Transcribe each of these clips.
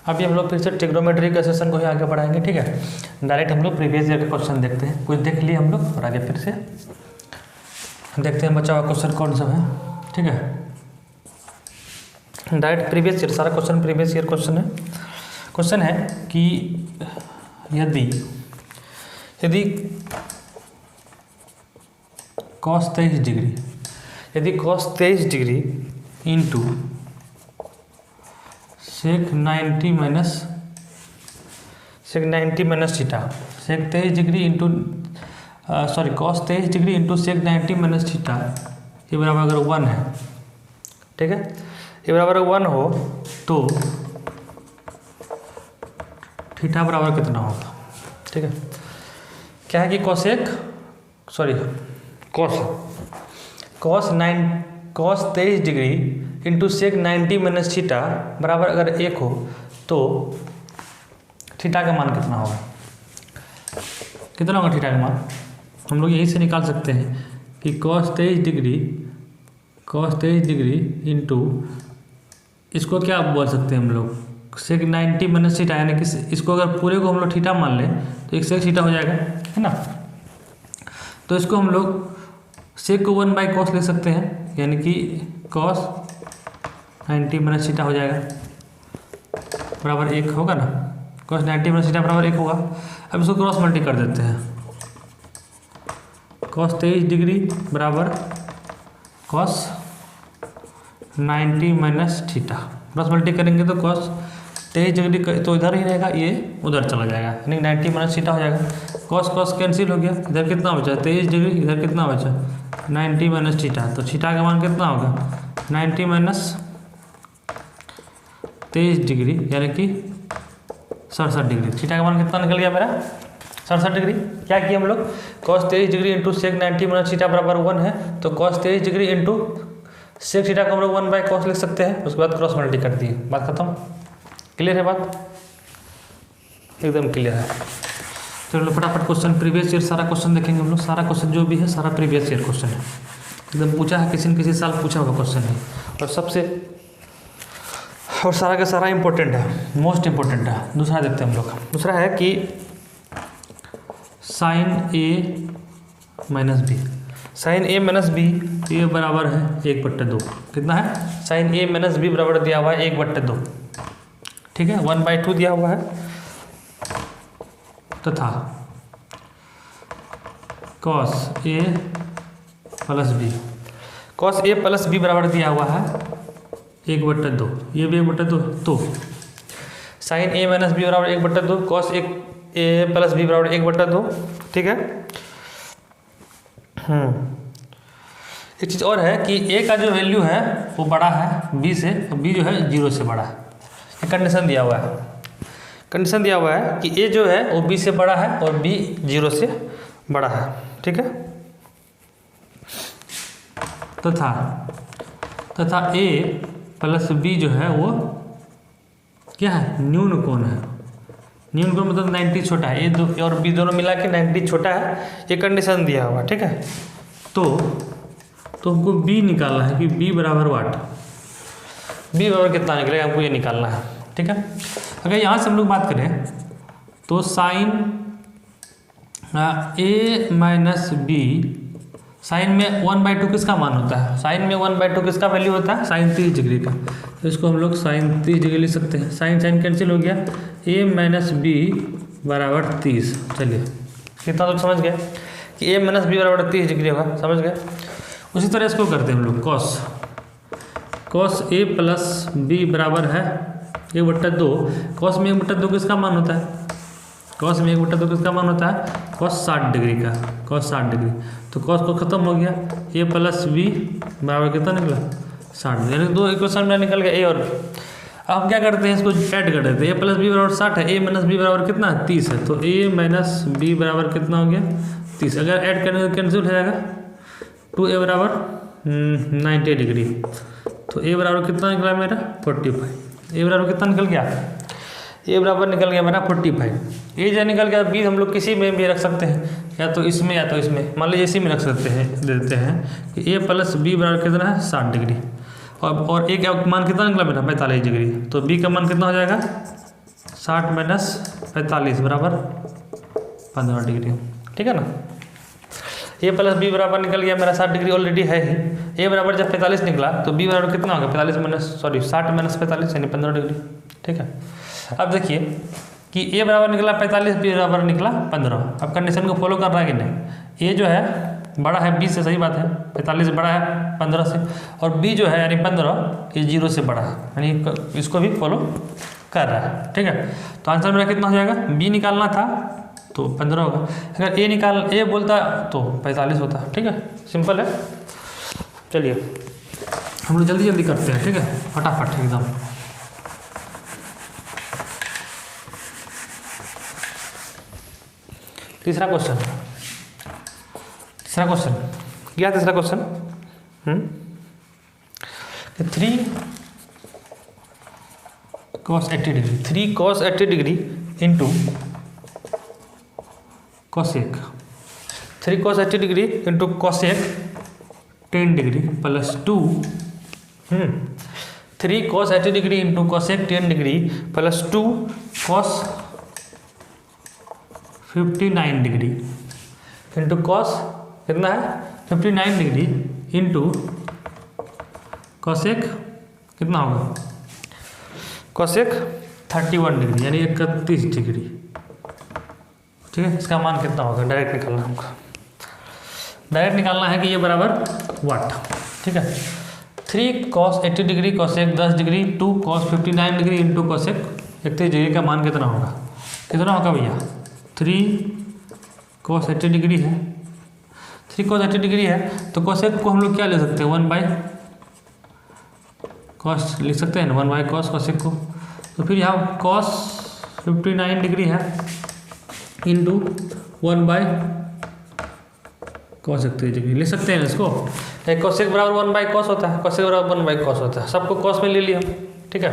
अभी हम लोग फिर से ट्रिग्नोमेट्री के सेशन को ही आगे बढ़ाएंगे। ठीक है, डायरेक्ट हम लोग प्रीवियस ईयर के क्वेश्चन देखते हैं। कुछ देख लिए हम लोग और आगे फिर से देखते हैं बचा हुआ क्वेश्चन कौन सा है। ठीक है, डायरेक्ट प्रीवियस ईयर, सारा क्वेश्चन प्रीवियस ईयर क्वेश्चन है। क्वेश्चन है कि यदि cos 23 डिग्री, यदि cos 23 degree into sec 90 minus theta, sec 23 degree into cos 23 degree into sec 90 minus theta, ये बराबर अगर 1 है, ठीक है, ये बराबर 1 हो तो थीटा बराबर कितना होगा। ठीक है, क्या है कि cos 23 degree into sec 90 minus theta बराबर अगर 1 हो तो थीटा का मान कितना होगा। कितना होगा थीटा का मान, हम लोग यहीं से निकाल सकते हैं कि cos 23 डिग्री इंटू, इसको क्या बोल सकते हैं हम लोग, sec 90 माइनस थीटा, यानी कि इसको अगर पूरे को हम लोग थीटा मान लें तो एक sec थीटा हो जाएगा, है ना। तो इसको हम लोग sec को 1/cos ले सकते हैं, यानी कि cos 90 माइनस थीटा हो जाएगा बराबर 1 होगा ना। cos 90 माइनस थीटा बराबर 1 होगा। अब इसको क्रॉस मल्टी कर देते हैं, cos 23 डिग्री बराबर cos 90 minus theta, cross multi करेंगे तो cos 23 डिग्री तो इधर ही रहेगा, ये उधर चला जाएगा, यानी 90 माइनस थीटा हो जाएगा। cos कैंसिल हो गया, इधर कितना बचा 23 डिग्री, इधर कितना बचा 90 माइनस थीटा, तो थीटा का मान कितना होगा 90 माइनस 23 डिग्री, यानी कि 67 डिग्री। थीटा का मान कितना निकल गया मेरा 67 डिग्री। क्या किया हम लोग, cos 23 degree into sec 90 minus theta बराबर 1 है, तो cos 23 degree into sec theta को हम लोग 1/cos लिख सकते हैं, उसके बाद क्रॉस मल्टी कर दिए, बात खत्म। क्लियर है बात, एकदम क्लियर है। चलो फटाफट क्वेश्चन प्रीवियस ईयर सारा क्वेश्चन देखेंगे हम लोग। सारा क्वेश्चन जो भी है सारा प्रीवियस ईयर क्वेश्चन है, एकदम पूछा है, किसी न किसी साल पूछा हुआ क्वेश्चन है, और सारा का सारा इंपॉर्टेंट है, मोस्ट इंपॉर्टेंट है। दूसरा देखते हैं हम लोग। दूसरा है कि sin a minus B, sin a minus B ये बराबर है 1/2। कितना है, sin a माइनस बी बराबर दिया हुआ है 1/2, ठीक है, 1/2 दिया हुआ है, तथा cos a plus B, cos a plus B बराबर दिया हुआ है 1/2, ये भी 1/2, तो sin a माइनस बी बराबर 1/2, cos a प्लस बी बराबर 1/2, ठीक है। एक चीज़ और है कि a का जो वैल्यू है वो बड़ा है b से, और b जो है 0 से बड़ा है। एक कंडीशन दिया हुआ है, कंडीशन दिया हुआ है कि a जो है वो b से बड़ा है और b 0 से बड़ा है, ठीक है। तथा a प्लस b जो है वो क्या है, न्यून कोण है। न्यून कोण मतलब 90 छोटा है, a और b दोनों मिला के 90 छोटा है, ये कंडीशन दिया हुआ, ठीक है। तो हमको b निकालना है कि b बराबर वाट, b बराबर कितना निकलेगा हमको ये निकालना है, ठीक है। अगर यहाँ से हम लोग बात करें तो sin a minus B, sine में 1/2 किसका मान होता है, साइन में 1/2 किसका वैल्यू होता है, sin 30 डिग्री का, तो इसको हम लोग sin 30 डिग्री लिख सकते हैं। साइन कैंसिल हो गया, a माइनस बी बराबर 30। चलिए कितना तो समझ गए कि a माइनस बी बराबर 30 डिग्री होगा, समझ गए। उसी तरह इसको करते हैं हम लोग, cos a प्लस बी बराबर है 1/2, cos में 1/2 किसका मान होता है, cos में 1/2 किसका मान होता है, cos 60 डिग्री का, cos 60 डिग्री, तो cos को खत्म हो गया, a प्लस बी बराबर कितना निकला 60, यानी दो इक्वेशन में निकल गया a और। अब हम क्या करते हैं, इसको ऐड कर देते हैं, a प्लस बी बराबर 60 है, a माइनस बी बराबर कितना 30 है, तो a माइनस बी बराबर कितना हो गया 30। अगर ऐड करने तो कैंसिल हो जाएगा, 2a बराबर 90 डिग्री, तो a बराबर कितना निकला मेरा 45, a बराबर कितना निकल गया, a बराबर निकल गया मेरा 45। a जो निकल गया, b हम लोग किसी में भी रख सकते हैं, या तो इसमें या तो इसमें, मान लीजिए इसी में रख सकते हैं, दे देते हैं कि a प्लस बी बराबर कितना है 60 डिग्री, और a का मान कितना निकला मेरा 45 डिग्री, तो b का मान कितना हो जाएगा 60 माइनस 45 बराबर 15 डिग्री। ठीक है ना। ए प्लस बी बराबर निकल गया मेरा 60 डिग्री ऑलरेडी है ही। ए बराबर जब 45 निकला तो बी बराबर कितना होगा 60 माइनस 45 यानी 15 डिग्री। ठीक है। अब देखिए कि ए बराबर निकला 45, बी बराबर निकला 15। अब कंडीशन को फॉलो कर रहा है कि नहीं। ए जो है बड़ा है 20 से, सही बात है, 45 बड़ा है 15 से, और बी जो है यानी 15 ये 0 से बड़ा है, यानी इसको भी फॉलो कर रहा है। ठीक है। तो आंसर मेरा कितना हो जाएगा, बी निकालना था तो 15 होगा, अगर ए बोलता तो 45 होता। ठीक है, सिंपल है। चलिए हम लोग जल्दी जल्दी करते हैं। ठीक है, फटाफट एकदम। तीसरा क्वेश्चन क्या? तीसरा question 3 cos 80 degree, 3 cos 80 degree into cosec, 3 cos 80 degree into cosec 10 degree plus 2 3 cos 80 degree into cosec 10 degree plus 2 cos 59 degree into cos कितना है 59 डिग्री इंटू cosec कितना होगा cosec 31 डिग्री यानी 31 डिग्री। ठीक है, इसका मान कितना होगा डायरेक्ट निकालना है हमको। डायरेक्ट निकालना है कि ये बराबर वाट। ठीक है, 3 cos 80 degree cosec 10 degree 2 cos 59 degree into cosec 31 degree का मान कितना होगा? कितना होगा भैया? 3 cos 80 डिग्री है, 3 cos 80 डिग्री है तो cosec को हम लोग क्या ले सकते हैं 1 बाई cos लिख सकते हैं ना, 1 बाई cos cosec को। तो फिर यहाँ cos 59 डिग्री है इंटू 1 बाई cos 31 डिग्री लिख सकते हैं ना इसको। cosec बराबर 1 बाई cos होता है, cosec बराबर 1 बाई cos होता है, सबको cos में ले लिया। ठीक है,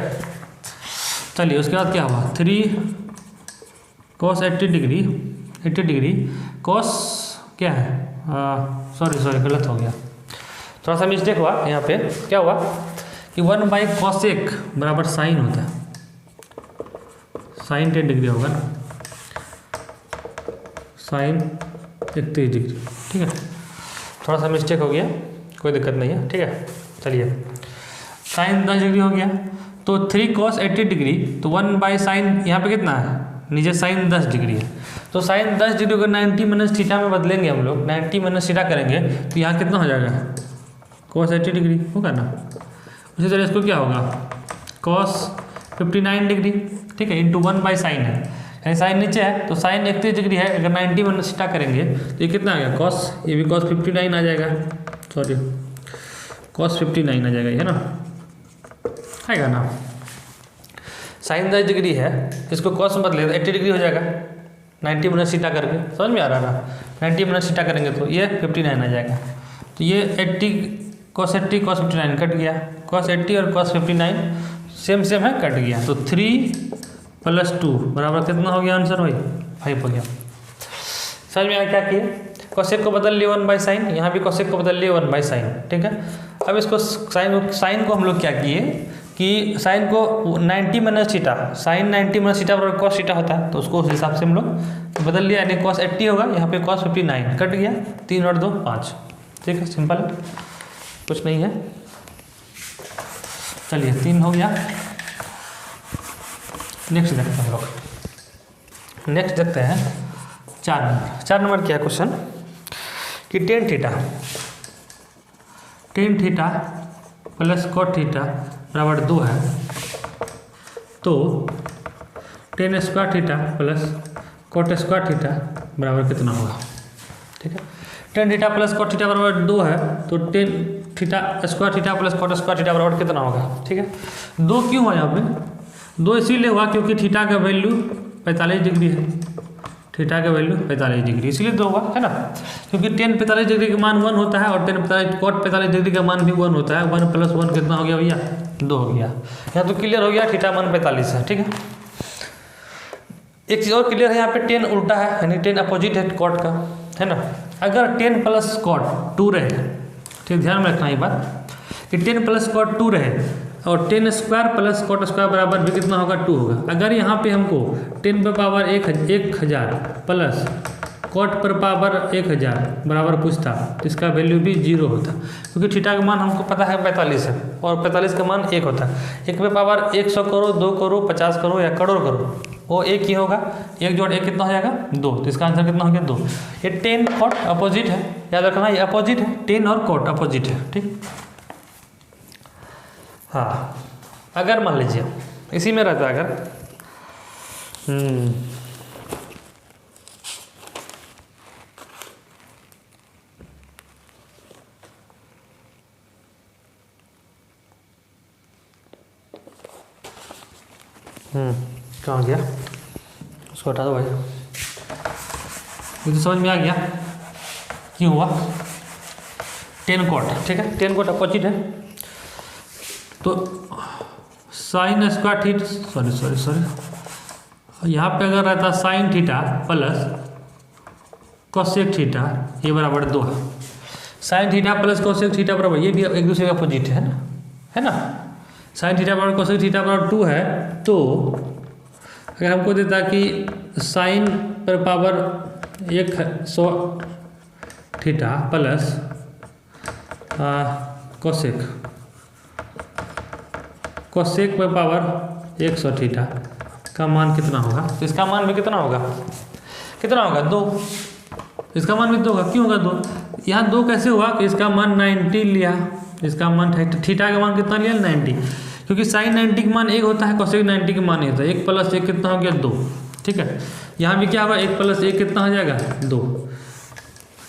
चलिए उसके बाद क्या हुआ 3 cos 80 डिग्री cos क्या है, सॉरी गलत हो गया, थोड़ा सा मिस्टेक हुआ यहाँ पे। क्या हुआ कि 1 बाई cosec बराबर साइन होता है, साइन 10 डिग्री होगा ना, साइन 31 डिग्री। ठीक है, थोड़ा सा मिस्टेक हो गया, कोई दिक्कत नहीं है। ठीक है, चलिए साइन 10 डिग्री हो गया तो 3 cos 80 डिग्री तो 1 बाई साइन यहाँ पे कितना है नीचे साइन 10 डिग्री है, तो साइन 10 डिग्री को 90 माइनस थीटा में बदलेंगे हम लोग, 90 माइनस थीटा करेंगे तो यहाँ कितना हो जाएगा cos 80 डिग्री होगा ना। उसी तरह इसको क्या होगा cos 59 डिग्री। ठीक है, इंटू 1 बाई साइन है, यानी साइन नीचे है तो साइन 31 डिग्री है, अगर 90 माइनस थीटा करेंगे तो ये कितना आ गया cos, ये भी cos 59 आ जाएगा, सॉरी cos 59 आ जाएगा, ये है ना, आएगा ना। साइन 10 डिग्री है, इसको cos में बदले 80 डिग्री हो जाएगा 90 माइनस थीटा करके, समझ में आ रहा है ना। 90 माइनस थीटा करेंगे तो ये 59 आ जाएगा, तो ये 80 cos 59 कट गया, cos 80 और cos 59 सेम है, कट गया, तो 3 + 2 बराबर कितना हो गया आंसर भाई 5 हो गया। समझ में आया क्या किए, cosec को बदल लिए 1 बाई साइन, यहाँ भी cosec को बदल लिए 1 बाई साइन। ठीक है, अब इसको साइन को हम लोग क्या किए कि साइन को 90 minus theta, sine 90 minus theta बराबर cos थीटा होता है, तो उसको उस हिसाब से हम लोग बदल लिया, यानी cos 80 होगा, यहाँ पे cos 59 कट गया, 3 और 2 5। ठीक है, सिंपल है, कुछ नहीं है। चलिए 3 हो गया, नेक्स्ट देखते हैं हम लोग। नेक्स्ट देखते हैं 4 नंबर। 4 नंबर क्या है क्वेश्चन कि tan theta plus cot theta बराबर 2 है, तो ten square theta plus cot square theta बराबर कितना होगा। ठीक है, tan theta plus cot theta बराबर 2 है, तो tan theta square theta plus cot square theta बराबर कितना होगा। ठीक है, 2 क्यों हुआ यहाँ पे, 2 इसीलिए हुआ क्योंकि थीटा का वैल्यू 45 डिग्री है, थीटा का वैल्यू 45 डिग्री, इसलिए 2 हुआ है ना, क्योंकि टेन 45 डिग्री का मान 1 होता है और cot 45 डिग्री का मान भी 1 होता है। 1 + 1 कितना हो गया भैया 2 हो गया। यहाँ तो क्लियर हो गया थीटा मान 45 है। ठीक है, एक चीज़ और क्लियर है, यहाँ पे 10 उल्टा है, यानी 10 अपोजिट है cot का, है ना। अगर 10 + cot 2 रहे, ठीक ध्यान में रखना ये बात कि 10 + cot 2 रहे और 10 स्क्वायर प्लस कॉट स्क्वायर बराबर भी कितना होगा 2 होगा। अगर यहाँ पे हमको 10 पर पावर 1000 प्लस कॉट पर पावर 1000 बराबर पूछता तो इसका वैल्यू भी 0 होता, क्योंकि थीटा का मान हमको पता है 45 है और 45 का मान 1 होता है। 1 पे पावर 100 करो, 2 करो, 50 करो या करोड़ करो, वो 1 ही होगा। 1 जोड़ 1 कितना हो जाएगा 2, तो इसका आंसर कितना हो गया 2। ये 10 कॉट अपोजिट है, याद रखना ये अपोजिट है, 10 और कॉट अपोजिट है, ठीक। हाँ, अगर मान लीजिए इसी में रहता अगर कहाँ गया, उसको हटा दो भाई। ये तो समझ में आ गया क्यों हुआ। 10 कॉट, ठीक है, 10 कॉट अपोजिट है, तो साइन स्क्वायर थीटा, सॉरी यहाँ पे अगर रहता sine theta plus cosec theta, ये बराबर 2 है। Sine theta plus cosec theta बराबर, ये भी एक दूसरे का अपोजिट है ना, साइन थीटा बराबर कोसेक थीटा बराबर 2 है। तो अगर हमको देता कि साइन पर पावर 100 थीटा प्लस कोसेक पर पावर 100 थीटा का मान कितना होगा, तो इसका मान भी कितना होगा 2। इसका मान भी 2 होगा, क्यों होगा 2, यहाँ 2 कैसे हुआ कि इसका मान 90 लिया, इसका मान थीटा का मान कितना लिया 90, क्योंकि साइन 90 का मान 1 होता है, कोसेक 90 का मान 1 होता है। 1 प्लस 1 कितना हो गया 2, ठीक है। यहाँ भी क्या होगा 1 प्लस 1 कितना हो जाएगा 2।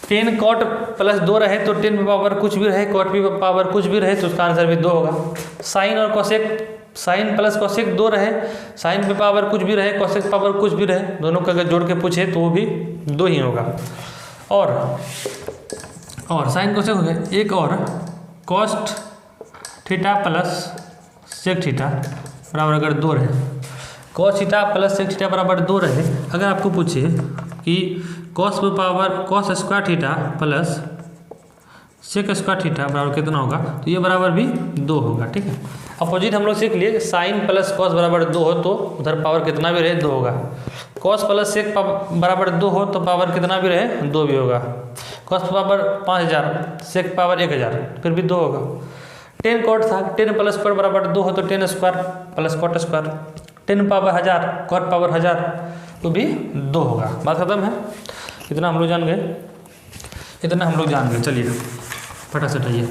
10 कॉट प्लस 2 रहे तो 10 पे पावर कुछ भी रहे, कॉट भी पावर कुछ भी रहे तो उसका आंसर भी 2 होगा। साइन और कोसेक, साइन प्लस कोसेक 2 रहे, साइन पे पावर कुछ भी रहे, कोसेक पावर कुछ भी रहे, दोनों का अगर जोड़ के पूछे तो वो भी 2 ही होगा। और साइन कोसेक हो गया, एक और cos theta plus sec theta बराबर अगर 2 रहे, cos theta plus sec theta बराबर 2 रहे, अगर आपको पूछे कि कॉस पर power cos square theta plus sec square theta बराबर कितना होगा, तो ये बराबर भी 2 होगा, ठीक है। अपोजिट हम लोग सीख लिए, साइन प्लस कॉस बराबर 2 हो तो उधर पावर कितना भी रहे 2 होगा। कॉस प्लस सेक बराबर 2 हो तो पावर कितना भी रहे 2 भी होगा। कॉस पावर 5000, सेक पावर 1000, फिर भी 2 होगा। 10 कॉट था, 10 प्लस कॉट बराबर 2 हो तो 10 square plus cot square, 10 power 1000 cot power 1000 तो भी 2 होगा। बात खत्म है, इतना हम लोग जान गए, चलिए फटाफट आइए।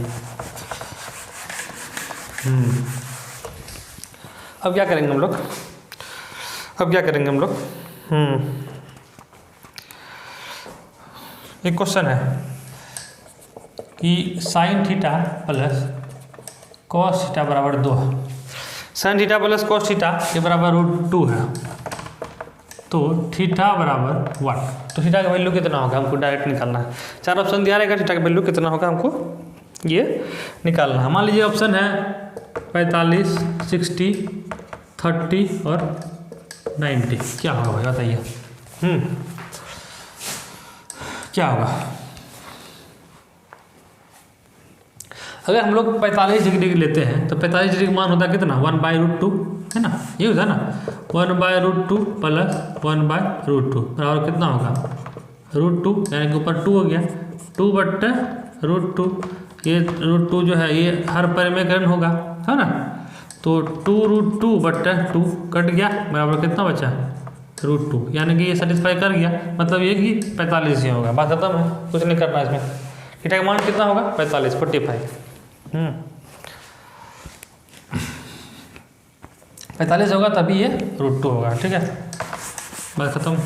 अब क्या करेंगे हम लोग, एक क्वेश्चन है कि sine theta plus cos theta बराबर 2 है। Sine theta plus cos theta ये बराबर √2 है, तो थीटा बराबर 1, तो थीटा का वैल्यू कितना होगा हमको डायरेक्ट निकालना है। 4 ऑप्शन दिया रहेगा, थीटा का वैल्यू कितना होगा हमको ये निकालना है। मान लीजिए ऑप्शन है 45, 60, 30 और 90, क्या होगा भाई बताइए। क्या होगा अगर हम लोग 45 डिग्री लेते हैं तो 45 डिग्री का मान होता है कितना 1/√2 है ना, ये होता है ना 1/√2 प्लस 1/√2 बराबर कितना होगा √2, यानी कि ऊपर 2 हो गया, 2/√2। ये √2 जो है ये हर परिमेयकरण होगा, है ना, तो 2√2/2 कट गया, बराबर कितना बचा √2, यानी कि ये सेटिस्फाई कर गया, मतलब ये कि 45 ही होगा। बात खत्म है, कुछ नहीं करना इसमें। थीटा का मान कितना होगा 45, 45 45 होगा तभी ये √2 होगा, ठीक है। बात खत्म।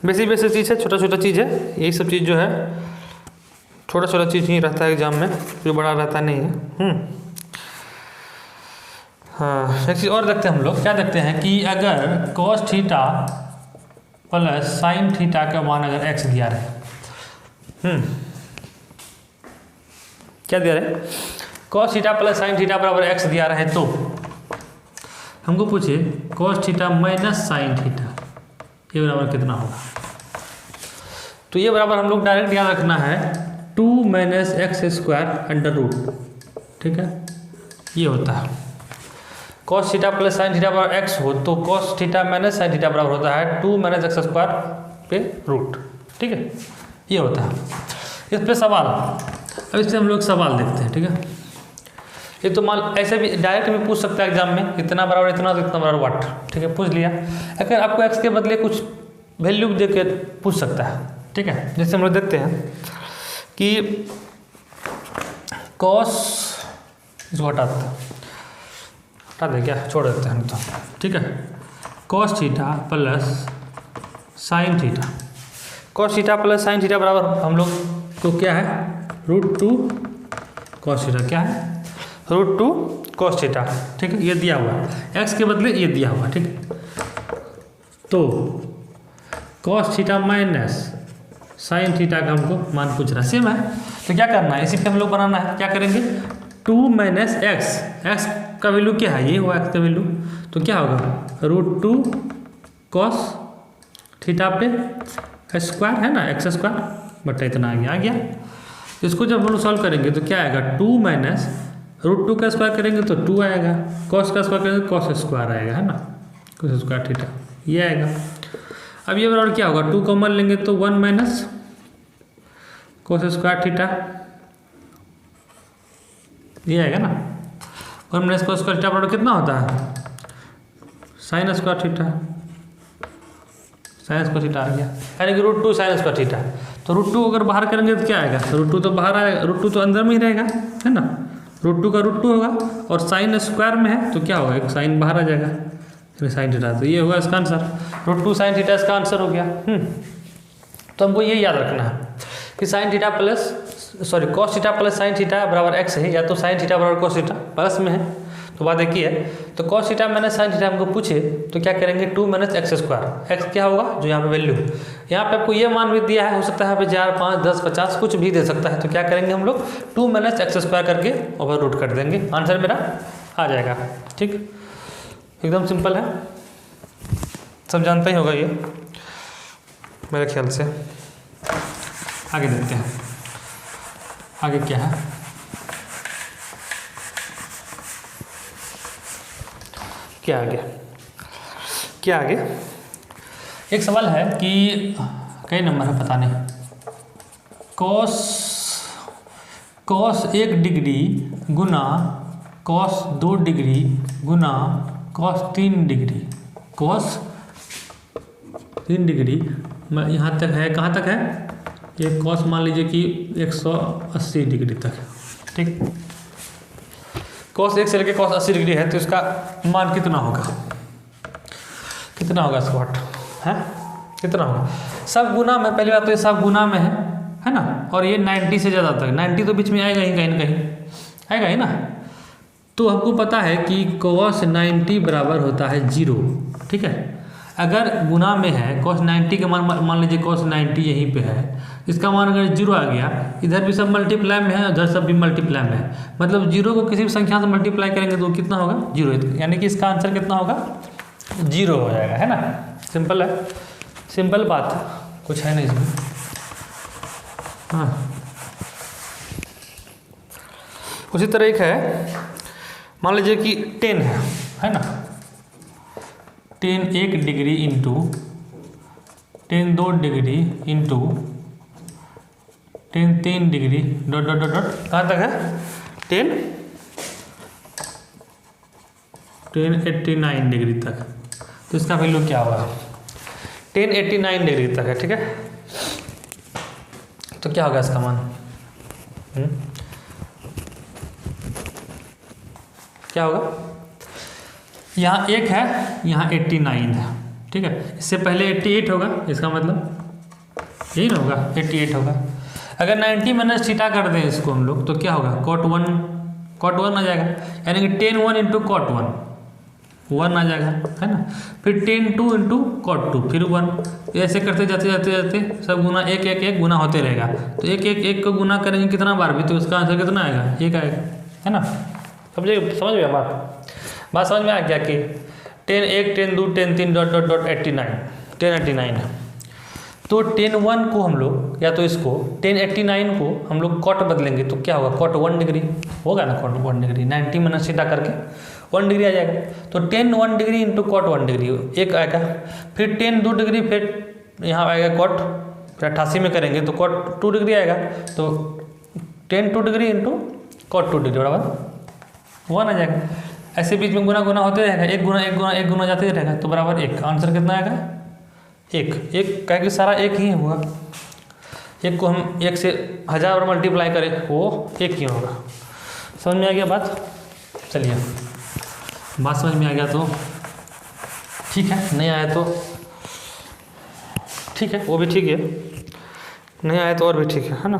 बेसिक चीज़ है, छोटा चीज़ है, यही सब चीज़ जो है छोटा चीज़ ही रहता है एग्जाम में, जो बड़ा रहता नहीं है। हाँ, एक चीज़ और देखते हैं हम लोग, क्या देखते हैं कि अगर cos theta plus sine theta का मान अगर x दिया रहे, क्या दिया रहे, cos theta plus sine theta बराबर x दिया रहे, तो हमको पूछे cos theta minus sine theta ये बराबर कितना होगा। तो ये बराबर हम लोग डायरेक्ट याद रखना है 2 minus X square under root, ठीक है, ये होता है। Cos theta plus sine theta बराबर एक्स हो तो cos theta minus sine theta बराबर होता है 2 माइनस एक्स स्क्वायर पे रूट, ठीक है, ये होता है। इस पे सवाल, अब इससे हम लोग सवाल देखते हैं, ठीक है। ये तो मान ऐसे भी डायरेक्ट भी पूछ सकता है एग्जाम में, इतना बराबर इतना तो इतना बराबर वाट, ठीक है, पूछ लिया। अगर आपको एक्स के बदले कुछ वैल्यू दे के पूछ सकता है, ठीक है। जैसे हम लोग देखते हैं कि कॉस, इसको हटा दे क्या, छोड़ देते हैं हम तो, ठीक है। Cos theta plus sine theta, cos theta plus sine theta बराबर हम लोग को क्या है, √2 कॉस थीटा, क्या है, √2 कॉस थीटा, ठीक है, ये दिया हुआ है, एक्स के बदले ये दिया हुआ, ठीक है। तो cos theta minus sine theta का हमको मान पूछ रहा है, सेम है, तो क्या करना है, इसी पे हम लोग बनाना है। क्या करेंगे, 2 माइनस एक्स, एक्स का वैल्यू क्या है, ये हुआ एक्स का वैल्यू, तो क्या होगा, √2 कॉस थीटा पे स्क्वायर है ना, एक्स स्क्वायर बटा इतना आ गया। इसको जब हम लोग सॉल्व करेंगे तो क्या आएगा, 2 माइनस √2 का स्क्वायर करेंगे तो 2 आएगा, कॉस का स्क्वायर करेंगे कॉस स्क्वायर आएगा, है ना, कॉस स्क्वायर थीटा, ये आएगा। अब ये बराबर क्या होगा, 2 कॉमन लेंगे तो 1 माइनस कॉस स्क्वायर थीटा, ये आएगा ना। 1 माइनस कॉस स्क्वायर थीटा बराबर कितना होता है, sine square theta, sine square theta आ गया, यानी कि √2 साइन स्क्वायर थीटा। तो √2 अगर बाहर करेंगे तो क्या आएगा, √2 तो बाहर आएगा, √2 तो अंदर में ही रहेगा, है ना, √2 का √2 होगा, और साइन स्क्वायर में है तो क्या होगा, एक साइन बाहर आ जाएगा, फिर साइन थीटा, तो ये होगा इसका आंसर, √2 साइन थीटा इसका आंसर हो गया। तो हमको ये याद रखना है कि sine theta plus cos theta plus sine theta बराबर एक्स है, या तो साइन थीटा बराबर कॉस थीटा प्लस में है, तो बात एक ही है। तो cos theta minus sine theta हमको पूछे तो क्या करेंगे, 2 माइनस एक्स स्क्वायर, एक्स क्या होगा जो यहाँ पे वैल्यू, यहाँ पे आपको ये मान भी दिया है, हो सकता है यहाँ पे 4, 5, 10, 50 कुछ भी दे सकता है, तो क्या करेंगे हम लोग 2 माइनस एक्स स्क्वायर करके ओवर रूट कर देंगे, आंसर मेरा आ जाएगा, ठीक, एकदम सिंपल है, सब जानता ही होगा ये मेरे ख्याल से। आगे देखते हैं, आगे क्या है, क्या आगे एक सवाल है कि कई नंबर है पता नहीं, कॉस 1 डिग्री गुना कॉस 2 डिग्री गुना कॉस 3 डिग्री, कॉस 3 डिग्री यहाँ तक है, कहाँ तक है, ये कॉस मान लीजिए कि 180 डिग्री तक, ठीक, कॉस 1 से लेकर कॉस 80 डिग्री है, तो इसका मान कितना होगा, इसका वाट है, कितना होगा, सब गुना में, पहली बात तो ये सब गुना में है ना, और ये 90 से ज़्यादा तक, 90 तो बीच में आएगा ही, कहीं ना कहीं आएगा ही ना। तो हमको पता है कि कॉस 90 बराबर होता है 0, ठीक है। अगर गुना में है कॉस 90 का मान लीजिए कॉस 90 यहीं पे है, इसका मान अगर 0 आ गया, इधर भी सब मल्टीप्लाई में है, उधर सब भी मल्टीप्लाई में है, मतलब 0 को किसी भी संख्या से मल्टीप्लाई करेंगे तो कितना होगा, 0, यानी कि इसका आंसर कितना होगा, 0 हो जाएगा, है ना, सिंपल है, सिंपल बात है, कुछ है नहीं इसमें। हाँ, उसी तरह एक है, मान लीजिए कि 10 है ना, 10 1 degree into 10 2 degree into 10 3 degree dot dot dot dot, कहाँ तक है, 1089 डिग्री तक, तो इसका वैल्यू क्या होगा, 1089 डिग्री तक है, ठीक है। तो क्या होगा इसका मान, क्या होगा, यहाँ 1 है, यहाँ 89 है, ठीक है, इससे पहले 88 होगा, इसका मतलब यही ना होगा, 88 होगा। अगर 90 माइनस थीटा कर दें इसको हम लोग तो क्या होगा, cot 1 आ जाएगा, यानी कि 10 1 इंटू cot 1 आ जाएगा, है ना, फिर 10 2 इंटू cot 2 फिर 1, ऐसे करते जाते सब गुना 1 गुना होते रहेगा, तो 1 को गुना करेंगे कितना बार भी, तो उसका आंसर कितना आएगा, 1 आएगा, है ना। समझ गया बात समझ में आ गया कि 10 1 10 2 10 3 डॉट डॉट डॉट 89 1089 है। तो tan 1 को हम लोग या तो इसको tan 89 को हम लोग कॉट बदलेंगे तो क्या होगा, कॉट 1 डिग्री होगा ना, कॉट 1 डिग्री 90 माइनस थीटा करके 1 डिग्री आ जाएगा। तो tan 1 degree into cot 1 degree एक आएगा, फिर tan 2 डिग्री, फिर यहाँ आएगा कॉट, फिर 88 में करेंगे तो कॉट 2 डिग्री आएगा। तो tan 2 degree into cot 2 degree बराबर 1 आ जाएगा। ऐसे बीच में गुना गुना होते रहेगा, एक गुना जाते रहेगा तो बराबर 1। आंसर कितना आएगा, 1 कह के सारा 1 ही होगा। 1 को हम 1 से 1000 मल्टीप्लाई करें वो 1 ही होगा। समझ में आ गया बात? चलिए बात समझ में आ गया तो ठीक है, नहीं आया तो ठीक है, वो भी ठीक है, नहीं आया तो और भी ठीक है ना।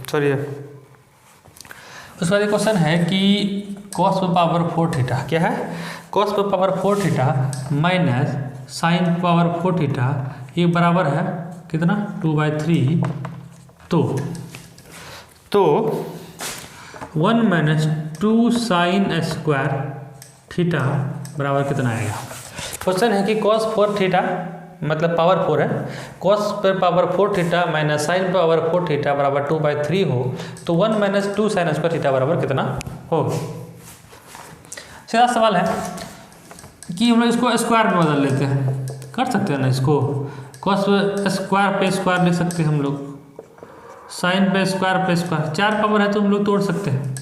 चलिए उसके बाद एक क्वेश्चन है कि cos पावर 4 थीटा क्या है, cos power 4 theta minus sine power 4 theta ये बराबर है कितना 2/3। तो 1 माइनस 2 साइन स्क्वायर थीटा बराबर कितना आएगा। क्वेश्चन है कि cos 4 थीटा मतलब पावर 4 है, cos पर power 4 theta minus sine power 4 theta बराबर 2/3 हो तो 1 माइनस 2 साइन स्क्वायर थीटा बराबर कितना होगा। सीधा सवाल है कि हम लोग इसको स्क्वायर में बदल लेते हैं, कर सकते हैं ना इसको, cos स्क्वायर पे स्क्वायर लिख सकते हैं हम लोग, साइन पे स्क्वायर 4 पावर है तो हम लोग तोड़ सकते हैं।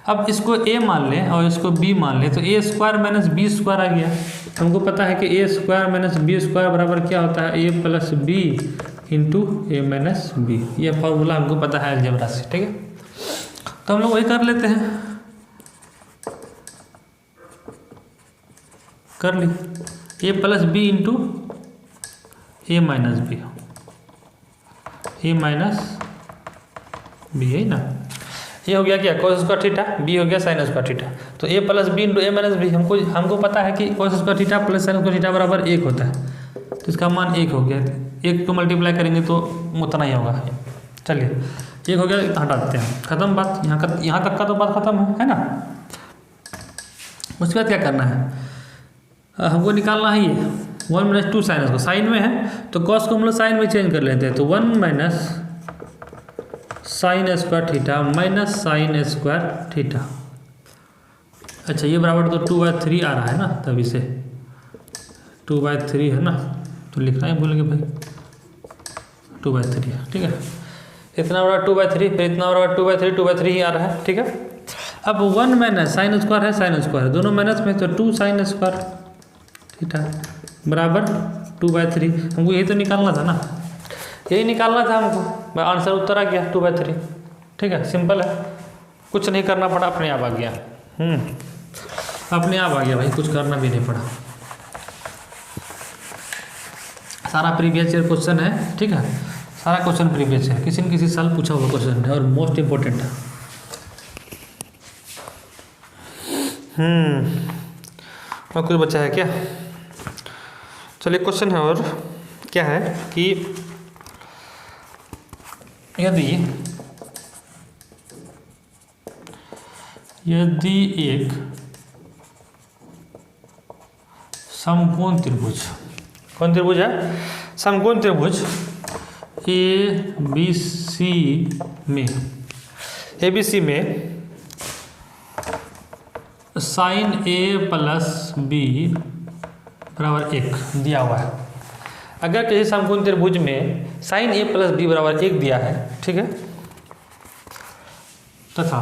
अब इसको a मान लें और इसको b मान लें तो a square minus b square आ गया। हमको पता है कि a square minus b square बराबर क्या होता है, a plus b into a minus b। ये फॉर्मूला हमको पता है अलजेब्रा से, ठीक है। तो हम लोग वही कर लेते हैं, कर ली a plus b into a minus b, a minus b है ना। ये हो गया क्या cos स्क्वायर थीटा, b हो गया साइन स्क्वायर थीटा। तो a plus b into a minus b हमको पता है कि cos square theta plus sign square theta बराबर 1 होता है, तो इसका मान 1 हो गया। 1 को मल्टीप्लाई करेंगे तो उतना ही होगा। चलिए 1 हो गया, हटा देते हैं, खत्म बात। यहाँ तक का तो बात खत्म है ना। उसके बाद क्या करना है, हमको निकालना है ये 1 माइनस 2 साइन, को साइन में है तो cos को हम लोग साइन में चेंज कर लेते हैं। तो 1 minus sign square theta minus sign square theta. अच्छा ये बराबर तो 2/3 आ रहा है ना, तभी से 2/3 है ना, तो लिखना ही भूलेंगे भाई 2/3 है, ठीक है। इतना बड़ा 2/3, फिर इतना बड़ा 2/3 ही आ रहा है, ठीक है। अब 1 माइनस साइन स्क्वायर है, साइन स्क्वायर दोनों माइनस में, तो 2 साइन स्क्वायर थीटा बराबर 2/3। हमको यही तो निकालना था ना, यही निकालना था हमको, आंसर उत्तर आ गया 2/3, ठीक है। सिंपल है, कुछ नहीं करना पड़ा, अपने आप आ गया। अपने आप आ गया भाई, कुछ करना भी नहीं पड़ा। सारा प्रीवियस ईयर क्वेश्चन है, ठीक है, सारा क्वेश्चन प्रीवियस है, किसी न किसी साल पूछा हुआ क्वेश्चन है और मोस्ट इम्पोर्टेंट है। और कुछ बचा है क्या? चलिए क्वेश्चन है और क्या है कि यदि एक समकोण त्रिभुज, कौन त्रिभुज है? समकोण त्रिभुज ABC में साइन A प्लस B बराबर 1 दिया हुआ है। अगर किसी समकोण त्रिभुज में साइन A प्लस B बराबर 1 दिया है, ठीक है, तथा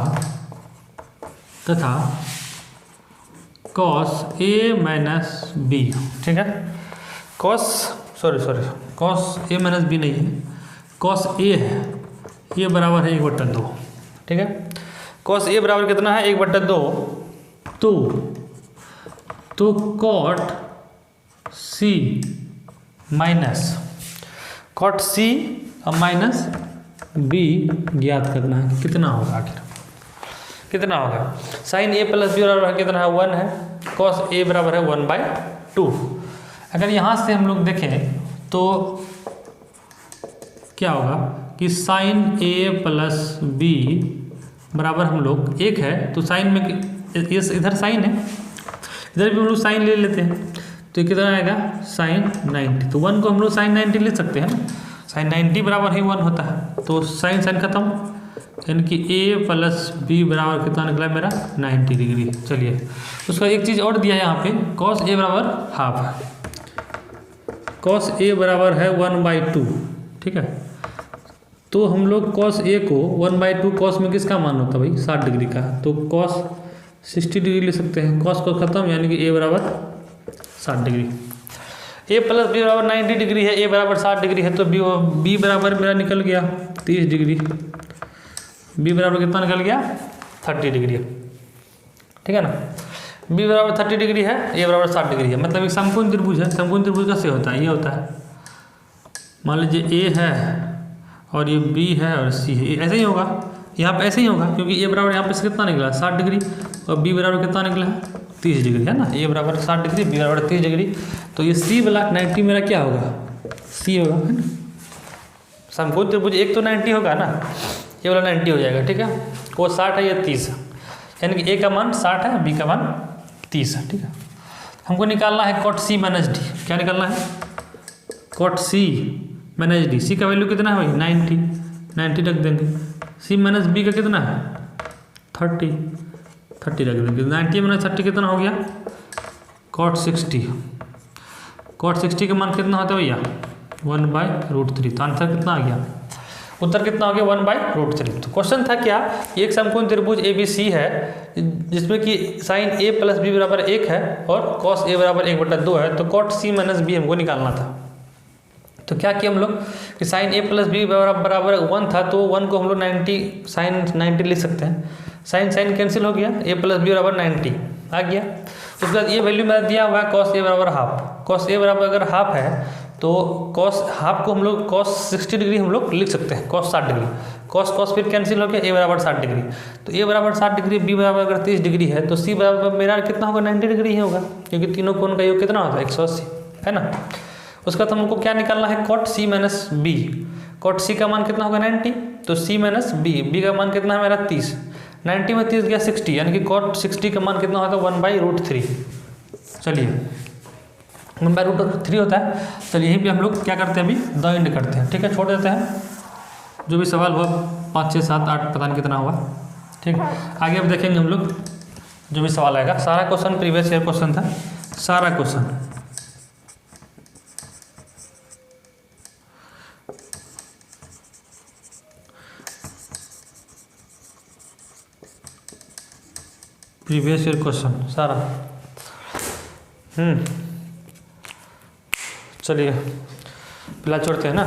cos A माइनस B, ठीक है, cos A माइनस B नहीं है, cos A है, ये बराबर है 1/2, ठीक है। cos A बराबर कितना है 1/2, तो cot C minus cot C minus B ज्ञात करना है, कितना होगा, आखिर कितना होगा। साइन A प्लस B बराबर कितना है 1 है, cos A बराबर है 1/2। अगर यहाँ से हम लोग देखें तो क्या होगा कि साइन A प्लस B बराबर हम लोग 1 है, तो साइन में इधर साइन है, इधर भी हम लोग साइन ले लेते हैं, तो ये कितना आएगा साइन 90। तो 1 को हम लोग साइन 90 ले सकते हैं ना, साइन 90 बराबर ही 1 होता है। तो साइन साइन खत्म, यानी कि a प्लस बी बराबर कितना निकला मेरा 90 डिग्री। चलिए उसका एक चीज़ और दिया है यहाँ पे, कॉस a बराबर हाफ है, कॉस a बराबर है 1/2, ठीक है। तो हम लोग कॉस a को 1/2 कॉस में किसका मान होता है भाई 60 डिग्री का, तो कॉस 60 डिग्री ले सकते हैं, कॉस को खत्म, यानी कि a बराबर 60 डिग्री। a प्लस बी बराबर 90 डिग्री है, a बराबर 60 डिग्री है, तो b बराबर मेरा निकल गया 30 डिग्री, b बराबर कितना निकल गया 30 डिग्री, ठीक है ना। b बराबर 30 डिग्री है, a बराबर 60 डिग्री है, मतलब एक समकोण त्रिभुज है। समकोण त्रिभुज कैसे होता है, ये होता है, मान लीजिए a है और ये b है और c है, ऐसे ही होगा, यहाँ पे ऐसे ही होगा, क्योंकि a बराबर यहाँ पे से कितना निकला 60 डिग्री और b बराबर कितना निकला है 30 डिग्री, है ना। a बराबर 60 डिग्री, b बराबर 30 डिग्री, तो ये c वाला 90 मेरा क्या होगा c होगा, है ना। समकोण त्रिभुज एक तो 90 होगा ना, ये वाला 90 हो जाएगा, ठीक है। वो 60 है, ये 30 है, यानी कि a का मान 60 है, b का मान 30 है, ठीक है। हमको निकालना है cot c माइनस d, क्या निकालना है cot c minus d। c का वैल्यू कितना है भाई 90 रख देंगे, c माइनस b का कितना है 30 रख देंगे, 90 माइनस 30 कितना हो गया cot 60। cot 60 का मान कितना होता है भैया 1/√3, तो आंसर कितना आ गया, उत्तर कितना हो गया 1/√3। तो क्वेश्चन था क्या, एक समकोण त्रिभुज ABC है जिसमें कि साइन a प्लस बी बराबर 1 है और कॉस a बराबर 1/2 है, तो cot c माइनस b हमको निकालना था। तो क्या किया हम लोग कि साइन a प्लस बी बराबर 1 था, तो 1 को हम लोग 90 साइन 90 लिख सकते हैं, साइन साइन कैंसिल हो गया, a प्लस बी बराबर 90 आ गया। उसके बाद ये वैल्यू मेरा दिया हुआ है कॉस a बराबर हाफ, कॉस a बराबर अगर हाफ है तो कॉस हाफ को हम लोग कॉस 60 डिग्री हम लोग लिख सकते हैं, कॉस 60 डिग्री, कॉस फिर कैंसिल हो गया, a बराबर 60 डिग्री, तो a बराबर 60 डिग्री, b बराबर अगर 30 डिग्री है, तो c बराबर मेरा कितना होगा 90 डिग्री ही होगा, क्योंकि तीनों कोण का योग कितना होता है 180, है ना। उसका तो हमको क्या निकालना है cot c minus b, cot c का मान कितना होगा 90, तो c माइनस b का मान कितना है मेरा 30, 90 में 30 गया 60, यानी कि cot 60 का मान कितना होगा 1/√3। चलिए 1/√3 होता है। चलिए यहीं पे हम लोग क्या करते हैं अभी द एंड करते हैं, ठीक है, छोड़ देते हैं, जो भी सवाल हुआ 5 6 7 8 पता नहीं कितना हुआ, ठीक है। आगे अब देखेंगे हम लोग जो भी सवाल आएगा, सारा क्वेश्चन प्रीवियस ईयर क्वेश्चन था, सारा क्वेश्चन प्रीवियस ईयर क्वेश्चन सारा। चलिए फिलहाल छोड़ते हैं ना।